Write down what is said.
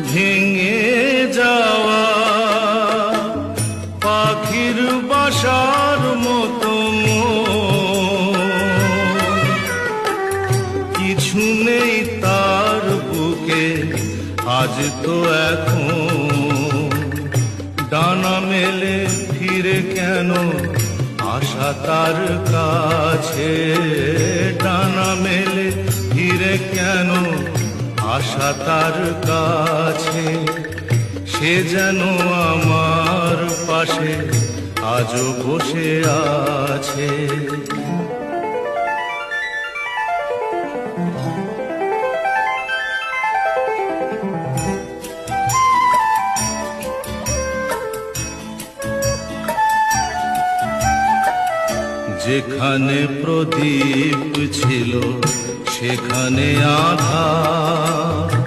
ভেঙে যাওয়া পাখির বাসার মতো কিছু নেই তার বুকে আজ তো এখন ডানা মেলে ফিরে কেন আশা তার কাছে ডানা মেলে ফিরে কেন আশা তার কাছে সে যেন আমার পাশে আজও বসে আছে যেখানে প্রদীপ ছিল সেখানে আধার